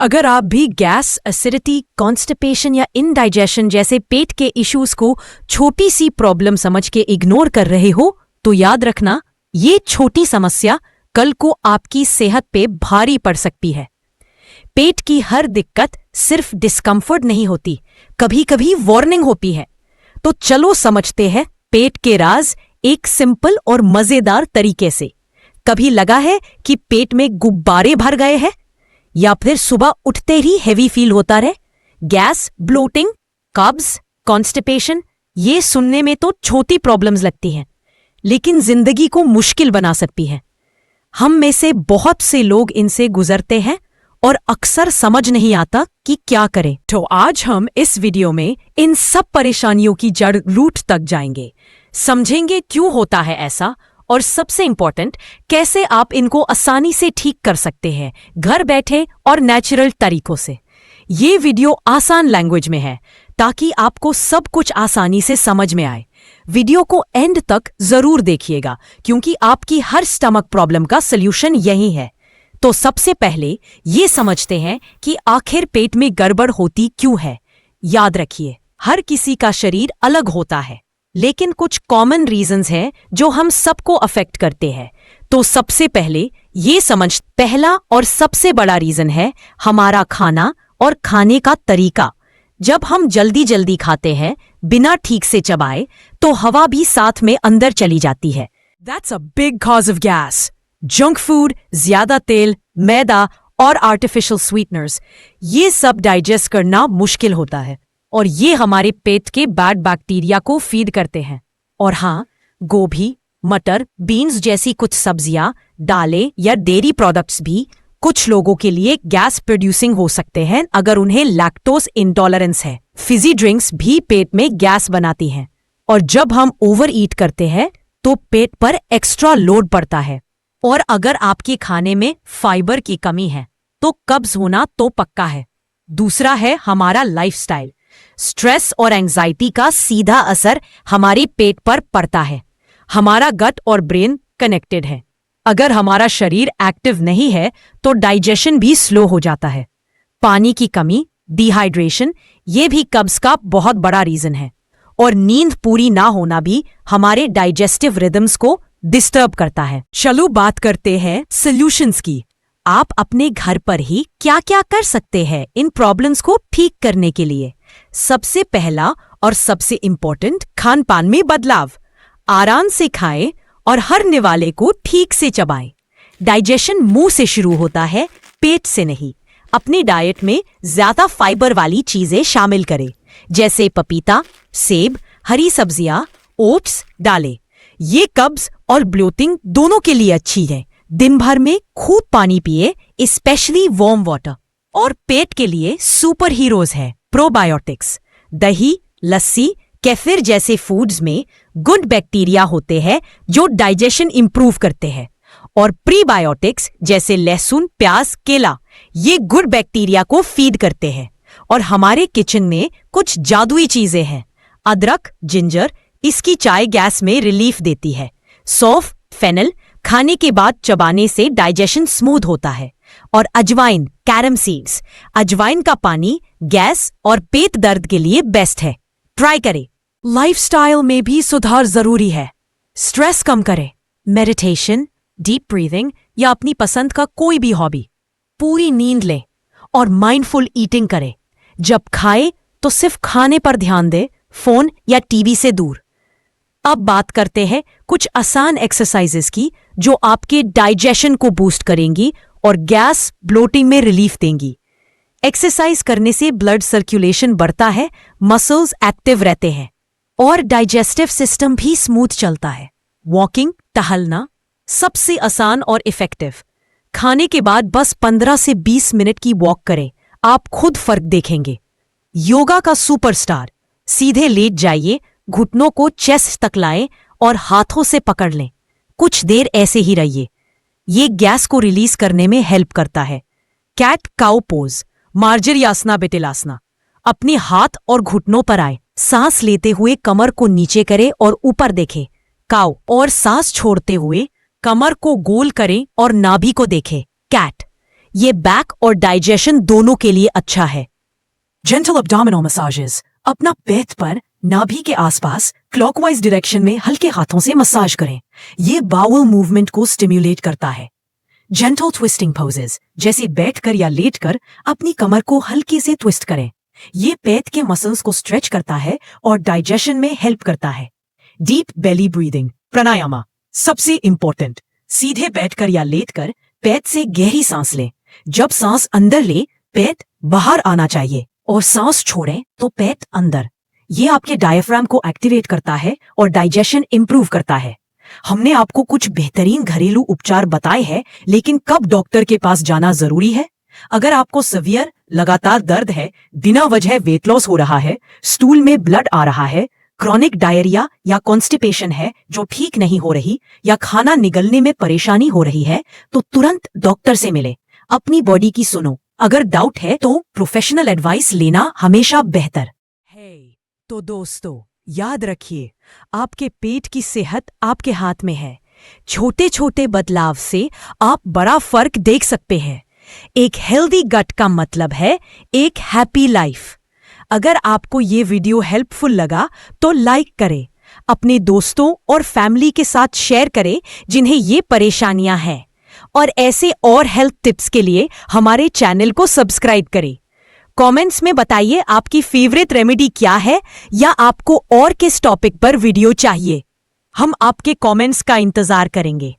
अगर आप भी गैस, एसिडिटी, कॉन्स्टिपेशन या इनडाइजेशन जैसे पेट के इश्यूज को छोटी सी प्रॉब्लम समझ के इग्नोर कर रहे हो, तो याद रखना, ये छोटी समस्या कल को आपकी सेहत पे भारी पड़ सकती है। पेट की हर दिक्कत सिर्फ डिस्कम्फर्ट नहीं होती, कभी कभी वार्निंग होती है। तो चलो समझते हैं पेट के राज एक सिंपल और मजेदार तरीके से। कभी लगा है कि पेट में गुब्बारे भर गए हैं, या फिर सुबह उठते ही हेवी फील होता रहे? गैस, ब्लोटिंग, कब्ज, कॉन्स्टिपेशन, ये सुनने में तो छोटी प्रॉब्लम्स लगती हैं, लेकिन जिंदगी को मुश्किल बना सकती है। हम में से बहुत से लोग इनसे गुजरते हैं और अक्सर समझ नहीं आता कि क्या करें। तो आज हम इस वीडियो में इन सब परेशानियों की जड़ रूट तक जाएंगे, समझेंगे क्यों होता है ऐसा, और सबसे इंपॉर्टेंट, कैसे आप इनको आसानी से ठीक कर सकते हैं घर बैठे और नेचुरल तरीकों से। ये वीडियो आसान लैंग्वेज में है ताकि आपको सब कुछ आसानी से समझ में आए। वीडियो को एंड तक जरूर देखिएगा, क्योंकि आपकी हर स्टमक प्रॉब्लम का सल्यूशन यही है। तो सबसे पहले ये समझते हैं कि आखिर पेट में गड़बड़ होती क्यों है। याद रखिए, हर किसी का शरीर अलग होता है, लेकिन कुछ कॉमन रीजंस हैं जो हम सबको अफेक्ट करते हैं। तो सबसे पहले ये समझ, पहला और सबसे बड़ा रीजन है हमारा खाना और खाने का तरीका। जब हम जल्दी जल्दी खाते हैं बिना ठीक से चबाए, तो हवा भी साथ में अंदर चली जाती है। That's a big cause of gas. Junk food, ज्यादा तेल, मैदा और आर्टिफिशियल स्वीटनर्स, ये सब डाइजेस्ट करना मुश्किल होता है, और ये हमारे पेट के बैड बैक्टीरिया को फीड करते हैं। और हाँ, गोभी, मटर, बीन्स जैसी कुछ सब्जियां, दालें या डेयरी प्रोडक्ट्स भी कुछ लोगों के लिए गैस प्रोड्यूसिंग हो सकते हैं अगर उन्हें लैक्टोज इंटॉलरेंस है। फिजी ड्रिंक्स भी पेट में गैस बनाती हैं, और जब हम ओवर ईट करते हैं तो पेट पर एक्स्ट्रा लोड पड़ता है। और अगर आपके खाने में फाइबर की कमी है तो कब्ज होना तो पक्का है। दूसरा है हमारा लाइफस्टाइल। स्ट्रेस और एंजाइटी का सीधा असर हमारे पेट पर पड़ता है। हमारा गट और ब्रेन कनेक्टेड है। अगर हमारा शरीर एक्टिव नहीं है तो डाइजेशन भी स्लो हो जाता है। पानी की कमी, डिहाइड्रेशन, ये भी कब्ज का बहुत बड़ा रीजन है। और नींद पूरी ना होना भी हमारे डाइजेस्टिव रिदम्स को डिस्टर्ब करता है। चलो बात करते हैं सॉल्यूशंस की। आप अपने घर पर ही क्या क्या कर सकते हैं इन प्रॉब्लम्स को ठीक करने के लिए। सबसे पहला और सबसे इंपॉर्टेंट, खान पान में बदलाव। आराम से खाएं और हर निवाले को ठीक से चबाएं। डाइजेशन मुंह से शुरू होता है, पेट से नहीं। अपनी डाइट में ज्यादा फाइबर वाली चीजें शामिल करें, जैसे पपीता, सेब, हरी सब्जियां, ओट्स डालें। ये कब्ज और ब्लोटिंग दोनों के लिए अच्छी है। दिन भर में खूब पानी पिए, स्पेशली वार्म वाटर। और पेट के लिए सुपर हीरोज है प्रोबायोटिक्स। दही, लस्सी, केफिर जैसे फूड्स में गुड बैक्टीरिया होते हैं जो डाइजेशन इंप्रूव करते हैं। और प्रीबायोटिक्स जैसे लहसुन, प्याज, केला, ये गुड बैक्टीरिया को फीड करते हैं। और हमारे किचन में कुछ जादुई चीजें हैं। अदरक, जिंजर, इसकी चाय गैस में रिलीफ देती है। सौंफ, फेनल, खाने के बाद चबाने से डाइजेशन स्मूथ होता है। और अजवाइन, कैरम सीड्स, अजवाइन का पानी गैस और पेट दर्द के लिए बेस्ट है। ट्राई करें। लाइफस्टाइल में भी सुधार जरूरी है। स्ट्रेस कम करें। मेडिटेशन, डीप ब्रीथिंग या अपनी पसंद का कोई भी हॉबी। पूरी नींद लें और माइंडफुल ईटिंग करें। जब खाएं तो सिर्फ खाने पर ध्यान दें, फोन या टीवी से दूर। अब बात करते हैं कुछ आसान एक्सरसाइजेस की जो आपके डाइजेशन को बूस्ट करेंगी और गैस, ब्लोटिंग में रिलीफ देंगी। एक्सरसाइज करने से ब्लड सर्कुलेशन बढ़ता है, मसल्स एक्टिव रहते हैं और डाइजेस्टिव सिस्टम भी स्मूथ चलता है। वॉकिंग, टहलना सबसे आसान और इफेक्टिव। खाने के बाद बस 15 से 20 मिनट की वॉक करें, आप खुद फर्क देखेंगे। योगा का सुपरस्टार, सीधे लेट जाइए, घुटनों को चेस्ट तक लाएं और हाथों से पकड़ लें। कुछ देर ऐसे ही रहिए, ये गैस को रिलीज करने में हेल्प करता है। Cat cow pose, Marjaryasana, Bitilasana. अपने हाथ और घुटनों पर आए, सांस लेते हुए कमर को नीचे करें और ऊपर देखें। काउ, और सांस छोड़ते हुए कमर को गोल करें और नाभि को देखें। कैट, ये बैक और डाइजेशन दोनों के लिए अच्छा है। Gentle abdominal massages. अपना पेट पर नाभि के आसपास क्लॉकवाइज डायरेक्शन में हल्के हाथों से मसाज करें। ये बाउल मूवमेंट को स्टिम्युलेट करता है। जेंटल ट्विस्टिंग पोजेस, जैसे बैठकर या लेटकर अपनी कमर को हल्के से ट्विस्ट करें। ये पेट के मसल्स को स्ट्रेच करता है और डाइजेशन में हेल्प करता है। डीप बेली ब्रीदिंग प्राणायाम सबसे इंपॉर्टेंट। सीधे बैठकर या लेटकर पेट से गहरी सांस लें। जब सांस अंदर ले, पेट बाहर आना चाहिए और सांस छोड़ें तो पेट अंदर। ये आपके डायफ्राम को एक्टिवेट करता है और डाइजेशन इंप्रूव करता है। हमने आपको कुछ बेहतरीन घरेलू उपचार बताए हैं, लेकिन कब डॉक्टर के पास जाना जरूरी है? अगर आपको सीवियर लगातार दर्द है, बिना वजह वेट लॉस हो रहा है, स्टूल में ब्लड आ रहा है, क्रॉनिक डायरिया या कॉन्स्टिपेशन है जो ठीक नहीं हो रही, या खाना निगलने में परेशानी हो रही है, तो तुरंत डॉक्टर से मिले। अपनी बॉडी की सुनो। अगर डाउट है तो प्रोफेशनल एडवाइस लेना हमेशा बेहतर है। तो दोस्तों, याद रखिए, आपके पेट की सेहत आपके हाथ में है। छोटे छोटे बदलाव से आप बड़ा फर्क देख सकते हैं। एक हेल्दी गट का मतलब है एक हैप्पी लाइफ। अगर आपको ये वीडियो हेल्पफुल लगा तो लाइक करें, अपने दोस्तों और फैमिली के साथ शेयर करें जिन्हें ये परेशानियां हैं, और ऐसे और हेल्थ टिप्स के लिए हमारे चैनल को सब्सक्राइब करें। कमेंट्स में बताइए आपकी फेवरेट रेमेडी क्या है, या आपको और किस टॉपिक पर वीडियो चाहिए। हम आपके कमेंट्स का इंतजार करेंगे।